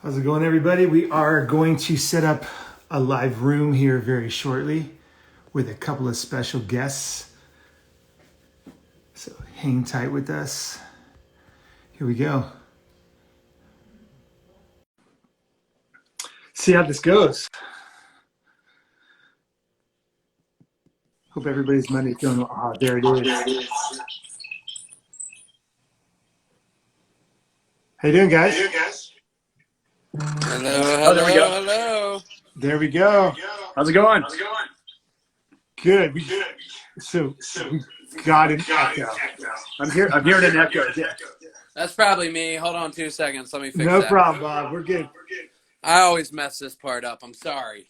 How's it going, everybody? We are going to set up a live room here very shortly with a couple of special guests. So hang tight with us. Here we go. See how this goes. Hope everybody's Monday's going well. Oh, there it is. How you doing, guys? Hello, there we go. hello. There we go. How's it going? Good. We got an echo. I'm hearing an echo. Yeah. That's probably me. Hold on 2 seconds. Let me fix No that. problem, Bob. We're good. I always mess this part up. I'm sorry.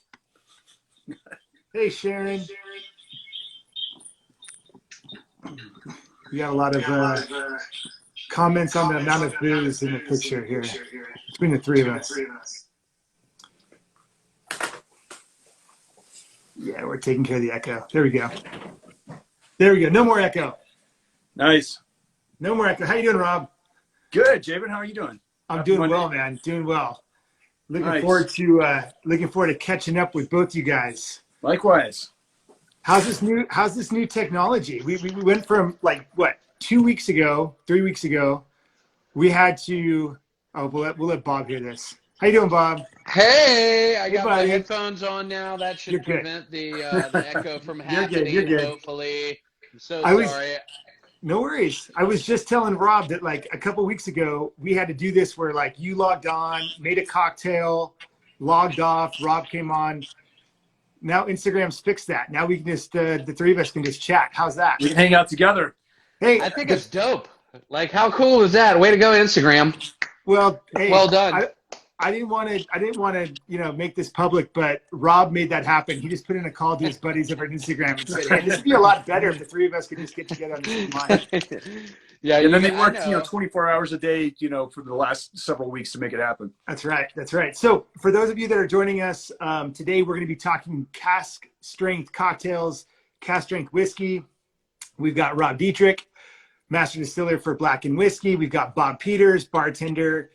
Hey, Sharon. We got a lot of comments on the amount of booze in the picture here between the three of us. Yeah, we're taking care of the echo. There we go. There we go. No more echo. Nice. No more echo. How you doing, Rob? Good, Jabin. How are you doing? I'm doing well, man. Doing well. Looking Nice. forward to catching up with both you guys. Likewise. How's this new technology? We went from like what 3 weeks ago, we had to. Oh, we'll let Bob hear this. How you doing, Bob? Hey, I got my buddy. headphones on now. That You're should good. prevent the echo from You're good, happening, you're good. hopefully. I'm so I was- sorry. No worries. I was just telling Rob that like a couple weeks ago we had to do this where like you logged on, made a cocktail, logged off. Rob came on. Now Instagram's fixed that. Now we can just the three of us can just chat. How's that? We can hang out together. Hey, I think it's dope. Like, how cool is that? Way to go, Instagram. well, hey, Well done. I didn't want to, make this public, but Rob made that happen. He just put in a call to his buddies over on Instagram and said, "Hey, this would be a lot better if the three of us could just get together on the same line." Yeah, And then they I worked, know. 24 hours a day, for the last several weeks to make it happen. That's right. So for those of you that are joining us, today we're going to be talking cask strength cocktails, cask strength whiskey. We've got Rob Dietrich, master distiller for Blackened whiskey. We've got Bob Peters, bartender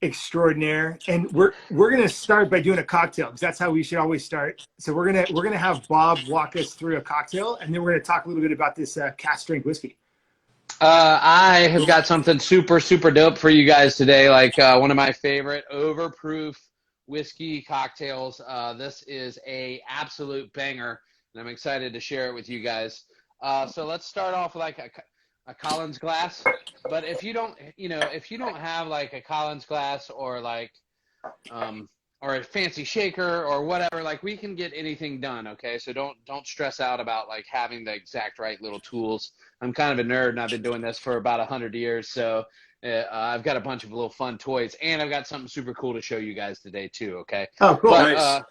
extraordinaire, and we're gonna start by doing a cocktail because that's how we should always start. So we're gonna have Bob walk us through a cocktail, and then we're gonna talk a little bit about this cask strength whiskey. I have got something super, super dope for you guys today. Like one of my favorite overproof whiskey cocktails. This is a absolute banger, and I'm excited to share it with you guys. So let's start off with like a Collins glass. But if you don't have like a Collins glass or like or a fancy shaker or whatever, like we can get anything done, okay? So don't stress out about like having the exact right little tools. I'm kind of a nerd and I've been doing this for about 100 years, so I've got a bunch of little fun toys, and I've got something super cool to show you guys today too, okay? Oh, cool. But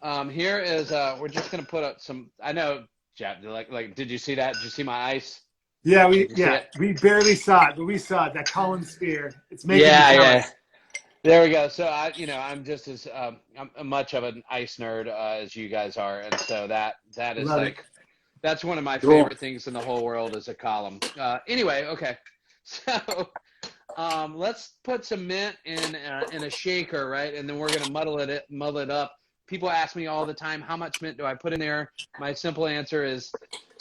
Nice. here is we're just gonna put up some. I know, Jeff. Like, did you see that? Did you see my ice? Yeah, we barely saw it, but we saw it. That Colin Spear, it's making me jealous. There we go. So I'm just as I'm much of an ice nerd as you guys are, and so that is Love like it. that's one of my Cool. favorite things in the whole world is a column. Anyway, okay. So let's put some mint in a shaker, right? And then we're gonna muddle it up. People ask me all the time, how much mint do I put in there? My simple answer is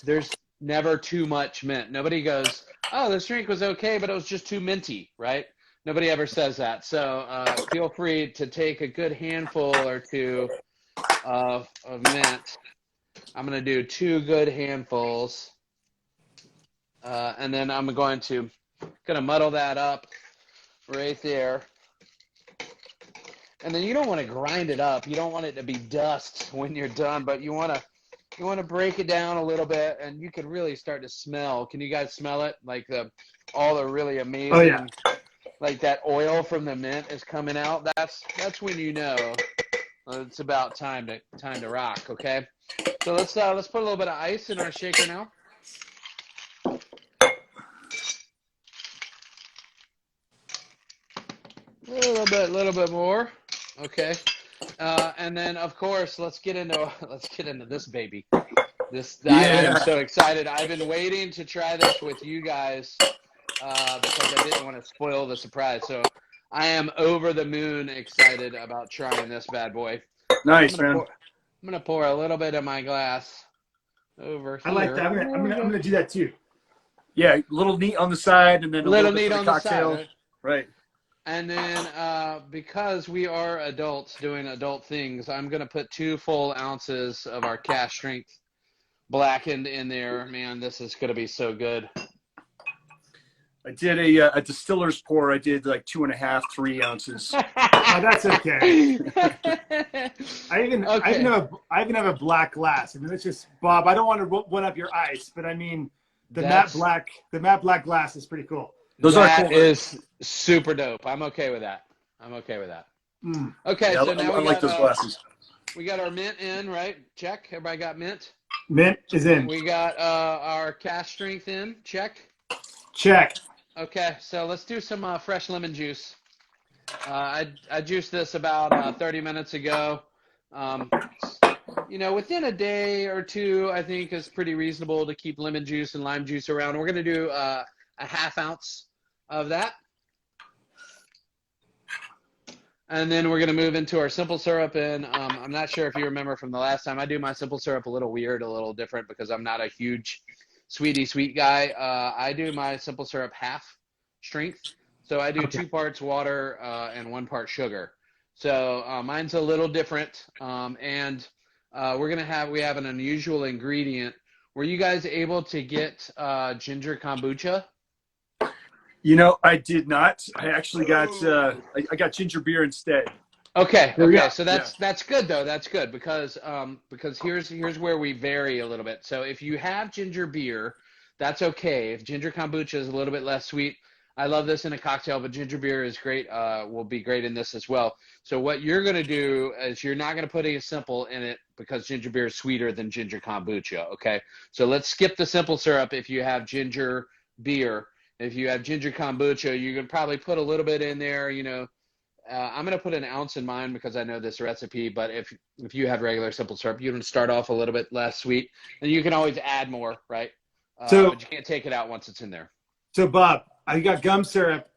there's never too much mint. Nobody goes, oh, this drink was okay, but it was just too minty, right? Nobody ever says that. So feel free to take a good handful or two of mint. I'm going to do 2 good handfuls. And then I'm going to muddle that up right there. And then you don't want to grind it up. You don't want it to be dust when you're done, but you want to break it down a little bit, and you can really start to smell. Can you guys smell it? Like all the really amazing, Oh, yeah. like that oil from the mint is coming out. That's when you know it's about time to rock. Okay, so let's put a little bit of ice in our shaker now. A little bit more. Okay, and then of course let's get into this baby. I am so excited. I've been waiting to try this with you guys because I didn't want to spoil the surprise. So I am over the moon excited about trying this bad boy. Nice, man. I'm gonna pour a little bit of my glass over here. I like that. I'm gonna do that too. Yeah, a little neat on the side, and then a little bit neat for the on the cocktail. side, Right. And then because we are adults doing adult things, I'm gonna put 2 full ounces of our Cask Strength Blackened in there. Man, this is gonna be so good. I did a distiller's pour. I did like 2.5, 3 ounces. Oh, that's okay. I even have a black glass. I mean, it's just Bob. I don't want to one up your ice, but I mean, the matte black glass is pretty cool. Those are cool. That is super dope. I'm okay with that. Mm. Okay, Yeah, so now I like those glasses. We got our mint in, right? Check. Everybody got mint? Mint is in. We got our Cask Strength in. Check. Check. Okay, so let's do some fresh lemon juice. I juiced this about 30 minutes ago. Within a day or two, I think is pretty reasonable to keep lemon juice and lime juice around. We're going to do a 1/2 ounce of that. And then we're going to move into our simple syrup. And I'm not sure if you remember from the last time, I do my simple syrup a little weird, a little different because I'm not a huge sweet guy. I do my simple syrup half strength. So I do 2 parts water and 1 part sugar. So mine's a little different. And we have an unusual ingredient. Were you guys able to get ginger kombucha? I did not. I actually got I got ginger beer instead. Okay. So that's good though. That's good because here's where we vary a little bit. So if you have ginger beer, that's okay. If ginger kombucha is a little bit less sweet, I love this in a cocktail, but ginger beer is great. Will be great in this as well. So what you're gonna do is you're not gonna put a simple in it because ginger beer is sweeter than ginger kombucha. Okay. So let's skip the simple syrup if you have ginger beer. If you have ginger kombucha, you can probably put a little bit in there. I'm going to put 1 ounce in mine because I know this recipe. But if you have regular simple syrup, you can start off a little bit less sweet, and you can always add more, right? But you can't take it out once it's in there. So Bob, I got gum syrup.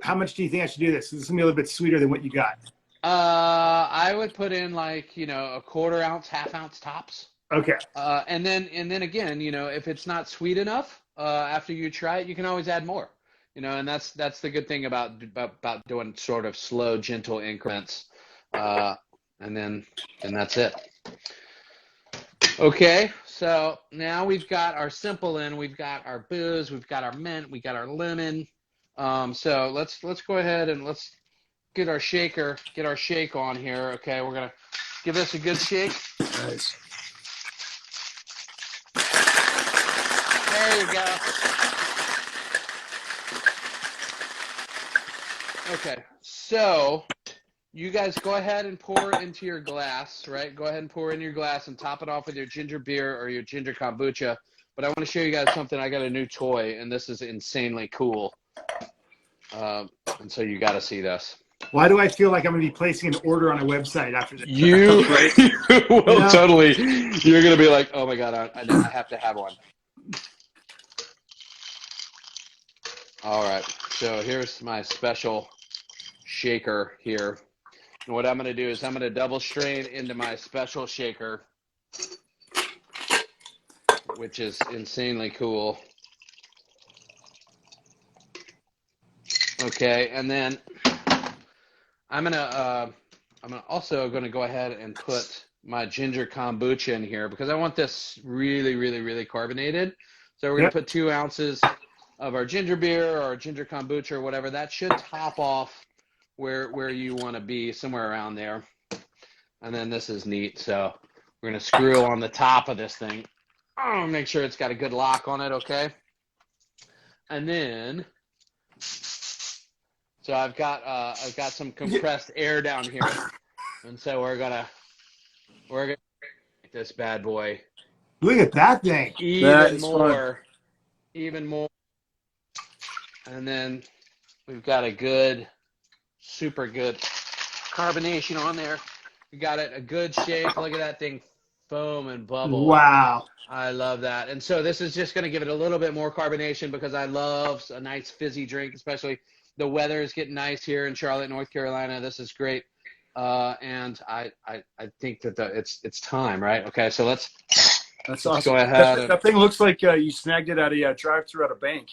How much do you think I should do this? This is gonna be a little bit sweeter than what you got. I would put in like 1/4 ounce, 1/2 ounce tops. Okay. And then again, if it's not sweet enough, after you try it, you can always add more. And that's the good thing about doing sort of slow, gentle increments. And then that's it. Okay, so now we've got our simple in, we've got our booze, we've got our mint, we got our lemon. So let's go ahead and let's get our shake on here. Okay, we're gonna give this a good shake. Nice. There you go. Okay, so you guys go ahead and pour into your glass, right? Go ahead and pour in your glass and top it off with your ginger beer or your ginger kombucha. But I want to show you guys something. I got a new toy, and this is insanely cool. And so you got to see this. Why do I feel like I'm going to be placing an order on a website after this? You will totally. You're going to be like, oh my God, I have to have one. All right, so here's my special shaker here. And what I'm going to do is I'm going to double strain into my special shaker, which is insanely cool. Okay, and then I'm also going to go ahead and put my ginger kombucha in here because I want this really, really, really carbonated. So we're going to put 2 ounces of our ginger beer or ginger kombucha or whatever. That should top off where you want to be, somewhere around there. And then this is neat. So we're going to screw on the top of this thing. Oh, make sure it's got a good lock on it, okay? And then, so I've got some compressed air down here. And so we're gonna make this bad boy. Look at that thing. Even more. And then we've got a good, super good carbonation on there. We got it a good shake. Look at that thing foam and bubble. Wow. I love that. And so this is just going to give it a little bit more carbonation because I love a nice fizzy drink, especially The weather is getting nice here in Charlotte, North Carolina. This is great. And I think that it's time, right? Okay, so let's awesome. go ahead. That thing looks like you snagged it at a drive-through at a bank.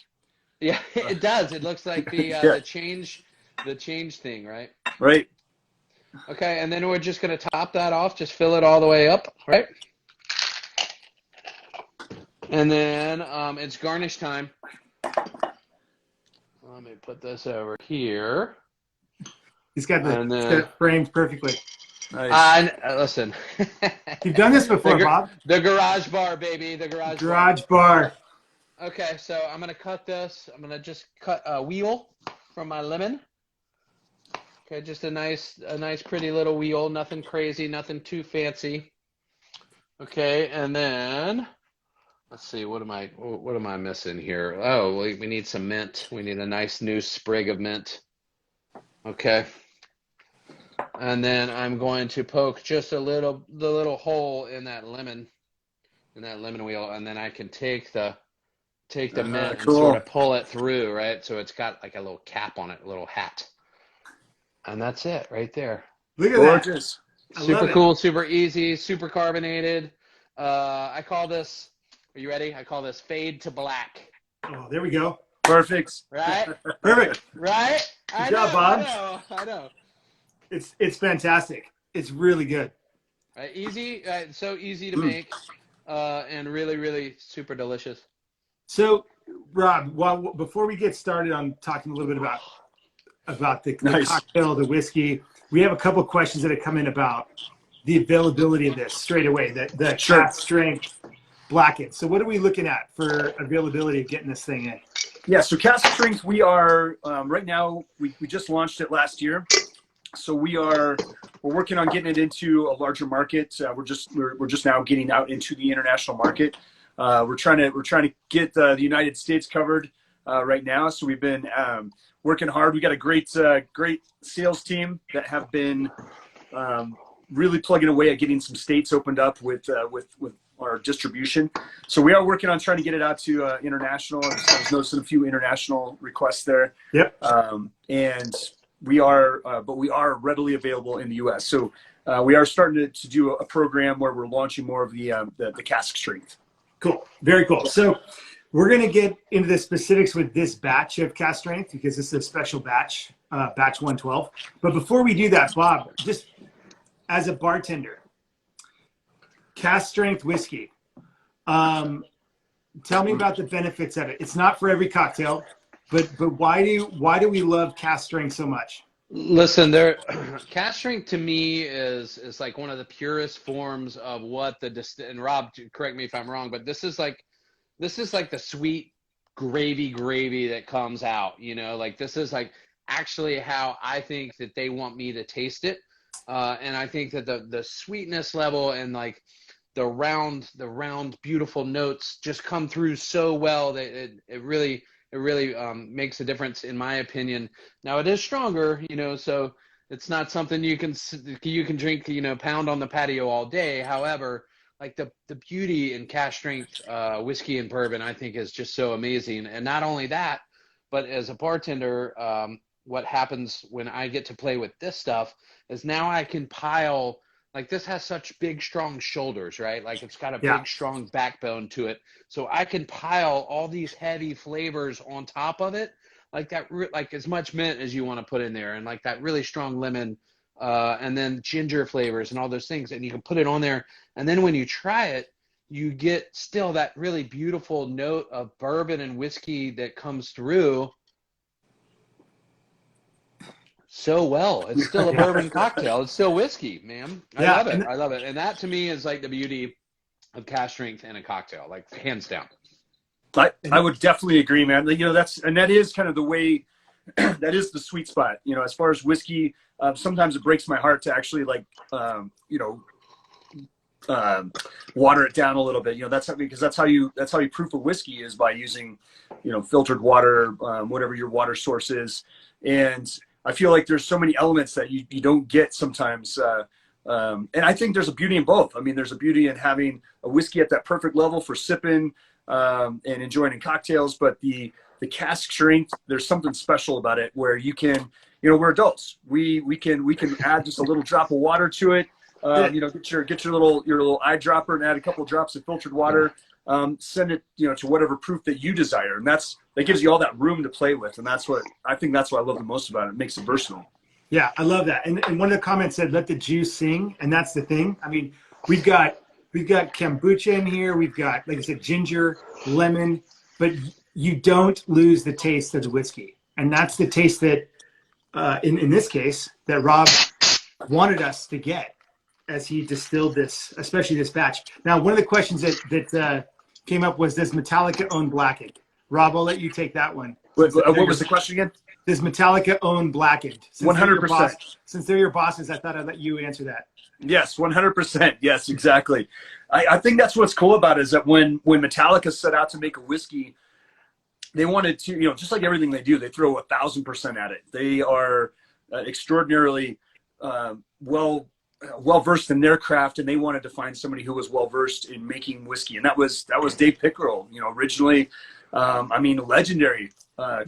Yeah, it does. It looks like the Yeah. the change thing, right? Right. Okay, and then we're just going to top that off, just fill it all the way up, right? And then it's garnish time. Let me put this over here. He's got And the then- framed perfectly. Nice. Listen. You've done this before, Bob. The garage bar, baby. The Garage bar. Okay, so I'm going to cut this. I'm going to just cut a wheel from my lemon. Okay, just a nice pretty little wheel. Nothing crazy, nothing too fancy. Okay, and then let's see, what am I missing here? Oh, we need some mint. We need a nice new sprig of mint. Okay. And then I'm going to poke just the little hole in that lemon wheel, and then I can take the mint and cool. sort of pull it through, right? So it's got like a little cap on it, a little hat. And that's it right there. Look at Gorgeous. that. Super cool, super easy, super carbonated. I call this, are you ready? I call this fade to black. Oh, there we go. Perfect. Right? Perfect. Right? Good job, Bob. I know. It's fantastic. It's really good. Easy, so easy to make, and really, really super delicious. So, Rob, before we get started on talking a little bit about the Nice. cocktail, the whiskey, we have a couple questions that have come in about the availability of this straight away. The Sure. cask strength Blackened. So, what are we looking at for availability of getting this thing in? Yeah, so Cask Strength, we are right now. We just launched it last year, so we're working on getting it into a larger market. We're just now getting out into the international market. We're trying to get the United States covered right now. So we've been working hard. We got a great sales team that have been really plugging away at getting some states opened up with our distribution. So we are working on trying to get it out to international. I was noticing a few international requests there. Yep. And we are readily available in the U.S. So we are starting to do a program where we're launching more of the cask strength. Cool. Very cool. So we're going to get into the specifics with this batch of cask strength because this is a special batch, batch 112. But before we do that, Bob, just as a bartender, cask strength whiskey, tell me about the benefits of it. It's not for every cocktail, but why do we love cask strength so much? Listen, cask strength to me is like one of the purest forms of what and Rob, correct me if I'm wrong, but this is like the sweet gravy that comes out, like this is like actually how I think that they want me to taste it. And I think that the sweetness level and like the round beautiful notes just come through so well that it really makes a difference in my opinion. Now it is stronger, so it's not something you can drink, pound on the patio all day. However, like the beauty in cask strength whiskey and bourbon, I think is just so amazing. And not only that, but as a bartender, what happens when I get to play with this stuff is now I can pile, like this has such big, strong shoulders, right? Like it's got a big, strong backbone to it. So I can pile all these heavy flavors on top of it, like that, like as much mint as you want to put in there, and like that really strong lemon, and then ginger flavors and all those things. And you can put it on there. And then when you try it, you get still that really beautiful note of bourbon and whiskey that comes through so well. It's still a bourbon cocktail. It's still whiskey, man. I love it. I love it. And that to me is like the beauty of cask strength in a cocktail, like hands down. I would definitely agree, man. That is kind of the way, that is the sweet spot. As far as whiskey, sometimes it breaks my heart to actually water it down a little bit. Because that's how you proof a whiskey is by using, filtered water, whatever your water source is. And I feel like there's so many elements that you don't get sometimes. And I think there's a beauty in both. I mean, there's a beauty in having a whiskey at that perfect level for sipping and enjoying in cocktails. But the the cask strength, there's something special about it where you can, we're adults. We can add just a little drop of water to it. Get your little eyedropper and add a couple of drops of filtered water. Send it, to whatever proof that you desire, and that gives you all that room to play with, and that's what I love the most about it. It makes it versatile. Yeah, I love that. And one of the comments said, "Let the juice sing," and that's the thing. I mean, we've got kombucha in here. We've got, like I said, ginger, lemon, but you don't lose the taste of the whiskey, and that's the taste that, in this case, that Rob wanted us to get as he distilled this, especially this batch. Now, one of the questions that came up was, does Metallica own Blackened? Rob, I'll let you take that one. What was the question again? Does Metallica own Blackened? 100%. Since they're your bosses, I thought I'd let you answer that. Yes, 100%. Yes, exactly. I think that's what's cool about it, is that when Metallica set out to make a whiskey, they wanted to, just like everything they do, they throw 1,000% at it. They are extraordinarily well-versed in their craft, and they wanted to find somebody who was well-versed in making whiskey. And that was Dave Pickerel, originally, legendary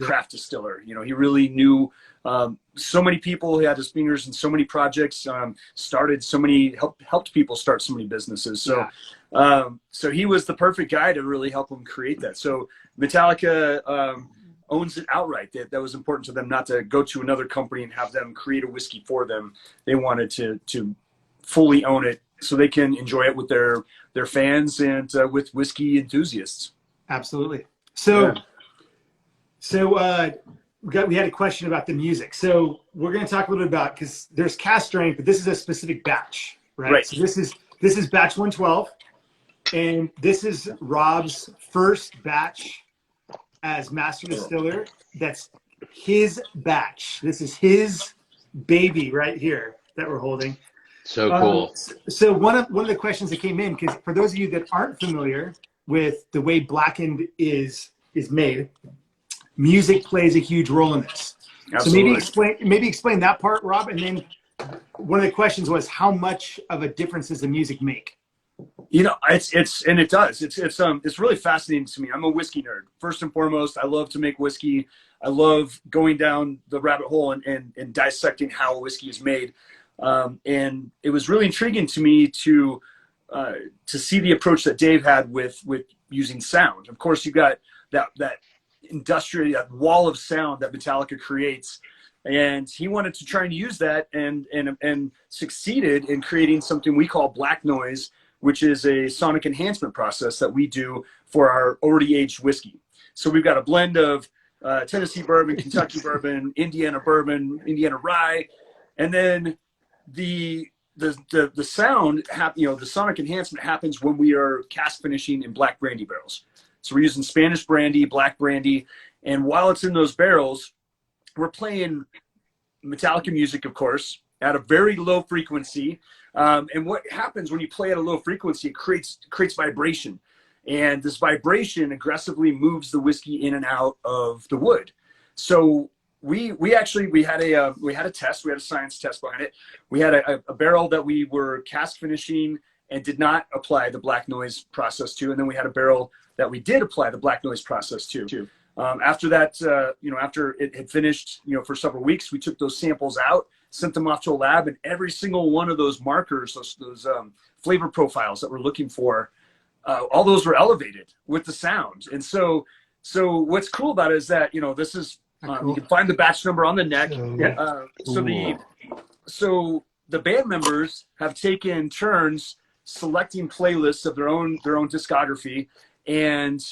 craft distiller. He really knew so many people. He had his fingers in so many projects, helped people start so many businesses. So, so he was the perfect guy to really help them create that. So Metallica owns it outright. That was important to them, not to go to another company and have them create a whiskey for them. They wanted to fully own it so they can enjoy it with their fans and with whiskey enthusiasts. Absolutely. So we had a question about the music. So we're going to talk a little bit about, because there's cask strength, but this is a specific batch, right? So this is batch 112, and this is Rob's first batch as master distiller. That's his batch. This is his baby right here that we're holding. So cool. So one of the questions that came in, because for those of you that aren't familiar with the way Blackened is made, music plays a huge role in this. Absolutely. So maybe explain that part, Rob. And then one of the questions was, how much of a difference does the music make? It does. It's really fascinating to me. I'm a whiskey nerd. First and foremost, I love to make whiskey. I love going down the rabbit hole and dissecting how whiskey is made. And it was really intriguing to me to see the approach that Dave had with using sound. Of course, you got that industrial, that wall of sound that Metallica creates, and he wanted to try and use that and succeeded in creating something we call black noise, which is a sonic enhancement process that we do for our already aged whiskey. So we've got a blend of Tennessee bourbon, Kentucky bourbon, Indiana rye, and then the sound, the sonic enhancement happens when we are cask finishing in black brandy barrels. So we're using Spanish brandy, black brandy, and while it's in those barrels, we're playing Metallica music, of course, at a very low frequency. And what happens when you play at a low frequency, it creates vibration, and this vibration aggressively moves the whiskey in and out of the wood. So we had a test. We had a science test behind it. We had a barrel that we were cask finishing and did not apply the black noise process to, and then we had a barrel that we did apply the black noise process to. After that, after it had finished, for several weeks, we took those samples out, sent them off to a lab, and every single one of those markers, those flavor profiles that we're looking for, all those were elevated with the sound. And so what's cool about it is that, this is, you can find the batch number on the neck. So the band members have taken turns selecting playlists of their own discography, and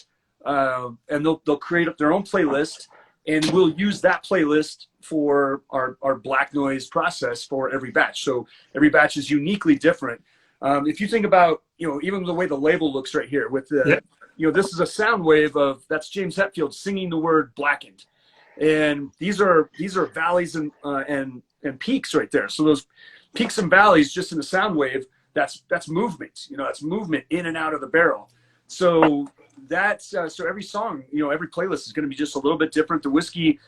they'll create up their own playlist, and we'll use that playlist for our black noise process for every batch. So every batch is uniquely different. If you think about, even the way the label looks right here with the, this is a sound wave that's James Hetfield singing the word Blackened. And these are valleys and peaks right there. So those peaks and valleys just in the sound wave, that's movement, that's movement in and out of the barrel. So so every song, every playlist is going to be just a little bit different. The whiskey,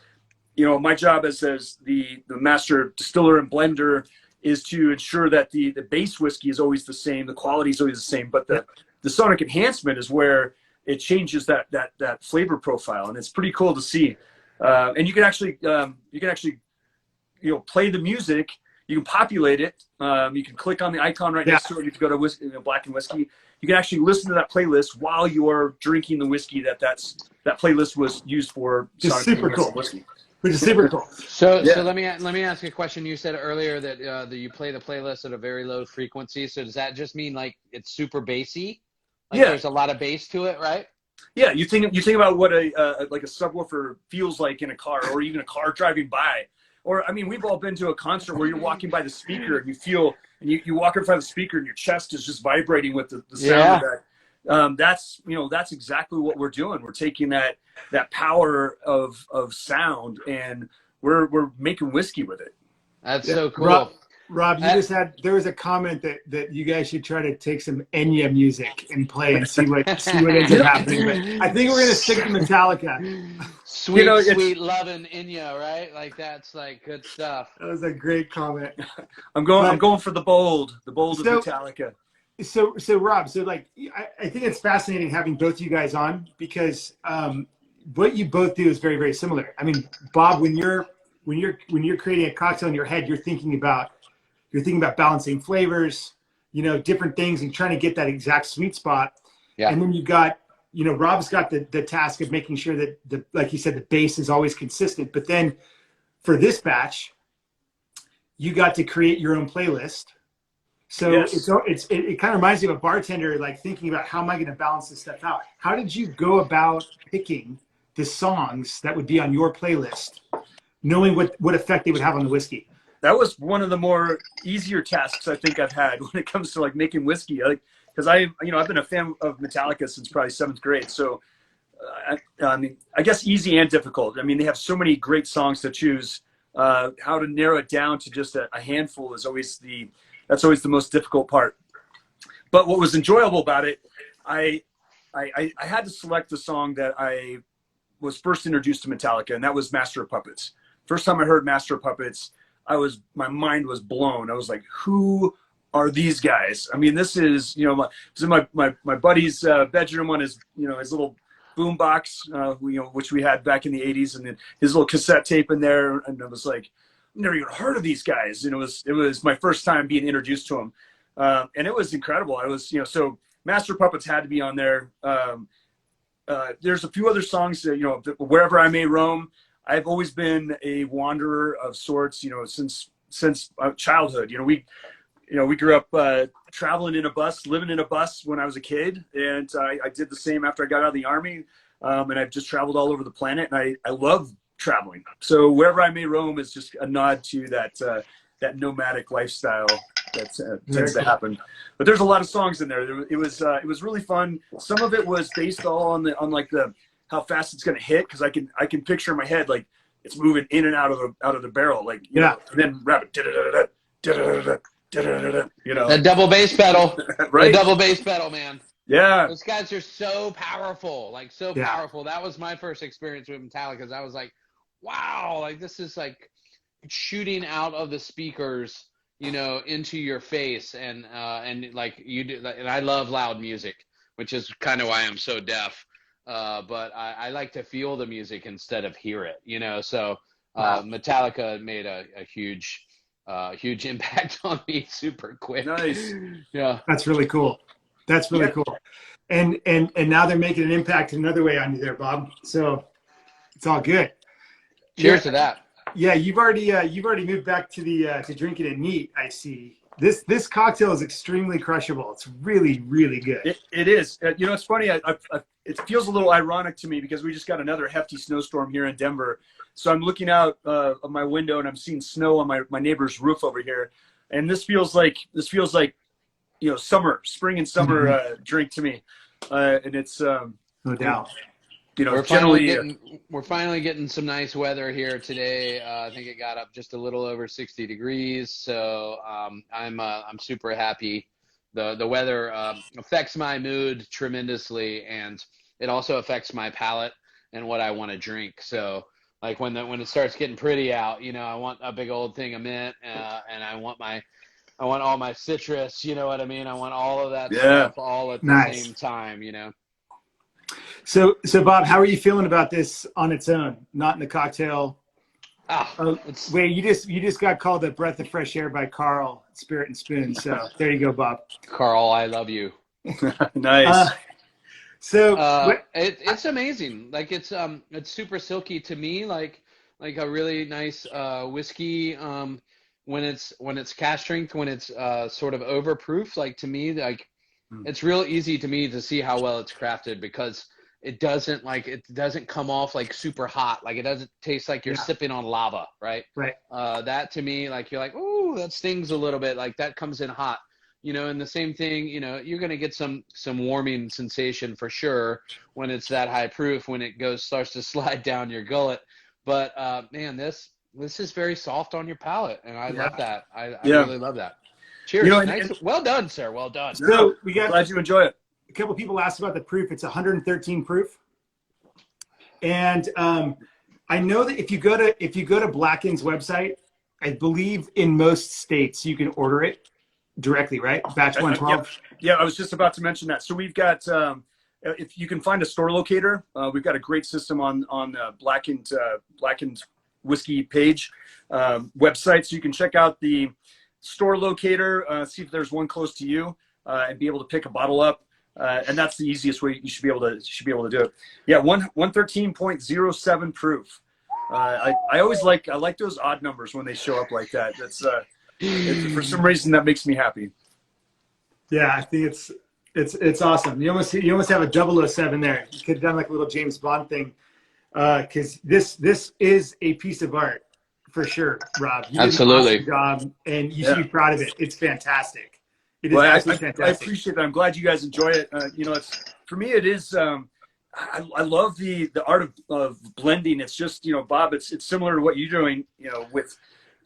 my job as the master distiller and blender is to ensure that the base whiskey is always the same, the quality is always the same, but the sonic enhancement is where it changes that flavor profile, and it's pretty cool to see. And you can actually play the music. You can populate it. You can click on the icon right next to it. You can go to whiskey, Blackened whiskey. You can actually listen to that playlist while you're drinking the whiskey that playlist was used for. Just super cool. Whiskey. Which is super cool. So let me ask you a question. You said earlier that you play the playlist at a very low frequency. So does that just mean like it's super bassy? Like there's a lot of bass to it, right? Yeah, you think about what a subwoofer feels like in a car, or even a car driving by. Or, I mean, we've all been to a concert where you're walking by the speaker and you feel, and you walk in front of the speaker and your chest is just vibrating with the sound of that. That's exactly what we're doing. We're taking that power of sound, and we're making whiskey with it. That's so cool. Rob, there was a comment that you guys should try to take some Enya music and play and see what ends up happening. But I think we're gonna stick to Metallica. Sweet loving Enya, right? Like that's like good stuff. That was a great comment. I'm going for the bold of Metallica. So Rob, I think it's fascinating having both you guys on, because what you both do is very, very similar. I mean, Bob, when you're creating a cocktail in your head, you're thinking about balancing flavors, different things, and trying to get that exact sweet spot. Yeah. And then you got, Rob's got the task of making sure that like you said, the base is always consistent. But then for this batch, you got to create your own playlist. So it kind of reminds me of a bartender, like thinking about, how am I going to balance this stuff out? How did you go about picking the songs that would be on your playlist, knowing what effect they would have on the whiskey? That was one of the more easier tasks I think I've had when it comes to like making whiskey. Because I've been a fan of Metallica since probably 7th grade. So, I guess easy and difficult. I mean, they have so many great songs to choose. How to narrow it down to just a handful is always the most difficult part. But what was enjoyable about it, I had to select the song that I was first introduced to Metallica, and that was Master of Puppets. First time I heard Master of Puppets, my mind was blown. I was like, who are these guys? I mean, this is, my buddy's bedroom on his little boom box, which we had back in the 80s, and then his little cassette tape in there. And I was like, I've never even heard of these guys. And it was my first time being introduced to them. And it was incredible. So Master of Puppets had to be on there. There's a few other songs that, Wherever I May Roam. I've always been a wanderer of sorts, since childhood. We grew up traveling in a bus, living in a bus when I was a kid, and I did the same after I got out of the Army. And I've just traveled all over the planet, and I love traveling. So Wherever I May Roam is just a nod to that nomadic lifestyle that tends to happen. But there's a lot of songs in there. It was really fun. Some of it was based all on how fast it's going to hit, because I can picture in my head like it's moving in and out of the barrel, like and then rapid that double bass pedal, right? The double bass pedal, man. Yeah, those guys are so powerful, powerful. That was my first experience with Metallica. I was like, wow, like this is like shooting out of the speakers, into your face, and like you do. And I love loud music, which is kind of why I'm so deaf. But I like to feel the music instead of hear it, So Metallica made a huge impact on me super quick. Nice. Yeah. That's really cool. That's really cool. And now they're making an impact another way on you there, Bob. So it's all good. Cheers to that. Yeah, you've already moved back to drinking it neat, I see. This cocktail is extremely crushable. It's really, really good. It is. It's funny. It feels a little ironic to me because we just got another hefty snowstorm here in Denver. So I'm looking out of my window and I'm seeing snow on my neighbor's roof over here. And this feels like spring and summer drink to me. And it's no doubt. We're finally getting some nice weather here today. I think it got up just a little over 60 degrees. So I'm super happy. The weather affects my mood tremendously, and it also affects my palate and what I want to drink. So like when it starts getting pretty out, I want a big old thing of mint, and I want all my citrus. You know what I mean? I want all of that stuff all at the same time. So Bob, how are you feeling about this on its own, not in the cocktail? Wait, you just got called a breath of fresh air by Carl, Spirit and Spoon. So there you go, Bob. Carl, I love you. Nice. It's amazing. Like it's super silky to me, like a really nice whiskey. When it's cask strength, when it's sort of overproof, like to me, like it's real easy to me to see how well it's crafted because it doesn't come off like super hot. Like it doesn't taste like you're sipping on lava, right? Right. That to me, like you're like, oh, that stings a little bit. Like that comes in hot, and the same thing, you're going to get some warming sensation for sure when it's that high proof, when it starts to slide down your gullet. But man, this is very soft on your palate, and I love that. I really love that. Cheers. Nice. Well done, sir. Well done. So glad you enjoy it. A couple people asked about the proof. It's 113 proof, and I know that if you go to Blackened's website, I believe in most states you can order it directly, right? Batch 112. Yeah, I was just about to mention that. So we've got if you can find a store locator, we've got a great system on Blackened whiskey page website, so you can check out the store locator, see if there's one close to you, and be able to pick a bottle up. And that's the easiest way you should be able to do it. Yeah, 113.07 proof. I always like those odd numbers when they show up like that. That's for some reason that makes me happy. Yeah, I think it's awesome. You almost have a 007 there. You could have done like a little James Bond thing, because this is a piece of art for sure, Rob. You Absolutely. Did an awesome job, and you should be proud of it. It's fantastic. It is fantastic. I appreciate that. I'm glad you guys enjoy it. For me, it is. I love the art of blending. It's just, Bob, it's similar to what you're doing, with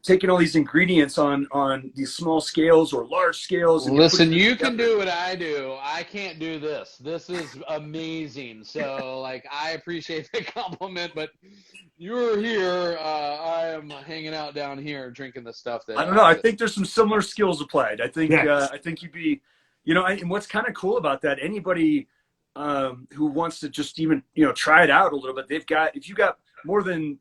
taking all these ingredients on these small scales or large scales. And listen, you can do what I do. I can't do this. This is amazing. So I appreciate the compliment, but you're here. I am hanging out down here drinking the stuff that I don't know. I think there's some similar skills applied. I think you'd be, and what's kind of cool about that, anybody who wants to just even, try it out a little bit, if you got more than,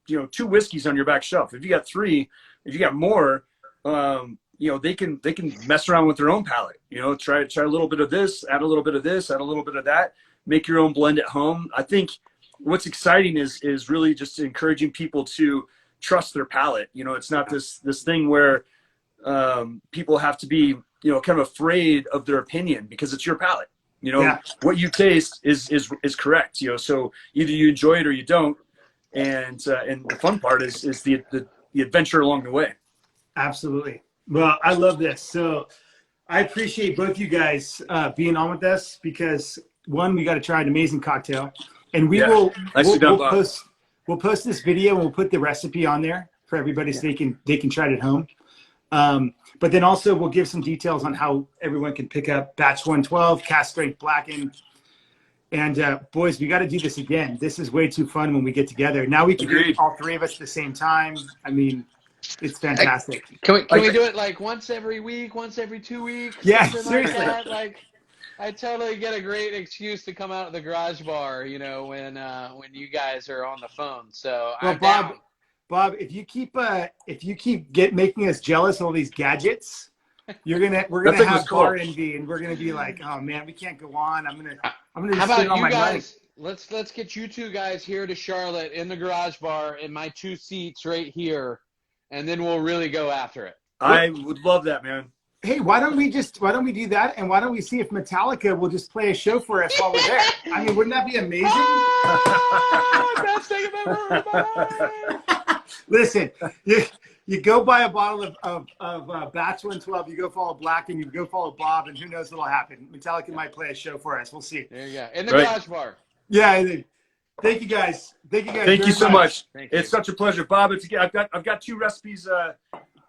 2 whiskeys on your back shelf, if you got 3, if you got more, they can mess around with their own palate, try a little bit of this, add a little bit of this, add a little bit of that, make your own blend at home. I think what's exciting is really just encouraging people to trust their palate. It's not this thing where people have to be, kind of afraid of their opinion because it's your palate. What you taste is correct. So either you enjoy it or you don't. And the fun part is the adventure along the way. Absolutely. Well, I love this. So I appreciate both you guys being on with us, because one, we got to try an amazing cocktail, and we'll post this video and we'll put the recipe on there for everybody so they can try it at home. But then also we'll give some details on how everyone can pick up batch 112, cask strength Blackened. And boys, we got to do this again. This is way too fun when we get together. Now we can do all 3 of us at the same time. I mean, it's fantastic. Can we do it like once every week, once every 2 weeks? Yeah, seriously. Like that? I totally get a great excuse to come out of the garage bar, when you guys are on the phone. So well, Bob, if you keep making us jealous of all these gadgets, we're gonna have bar envy, and we're gonna be like, oh man, we can't go on. I'm gonna How about you guys? Let's get you 2 guys here to Charlotte in the garage bar in my 2 seats right here, and then we'll really go after it. I would love that, man. Hey, why don't we do that, and why don't we see if Metallica will just play a show for us while we're there? I mean, wouldn't that be amazing? Best thing ever. Listen, you go buy a bottle of Batch 112, you go follow Blackened, you go follow Bob, and who knows what'll happen. Metallica might play a show for us. We'll see. There you go. In the garage bar. Yeah. Thank you guys. Thank you so much. It's such a pleasure, Bob. I've got 2 recipes,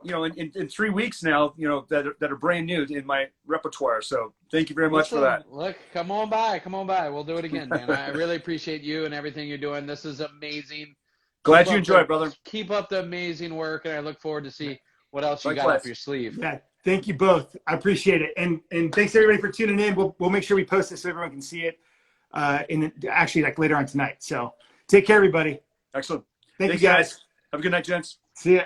in 3 weeks now, that are brand new in my repertoire. So thank you very much for that. Look, come on by. We'll do it again, man. I really appreciate you and everything you're doing. This is amazing. Glad you enjoyed, brother. Keep up the amazing work, and I look forward to see what else you got up your sleeve. Yeah, thank you both. I appreciate it, and thanks everybody for tuning in. We'll make sure we post this so everyone can see it. actually like later on tonight. So take care, everybody. Excellent. Thank Thanks, you guys. Have a good night, gents. See ya.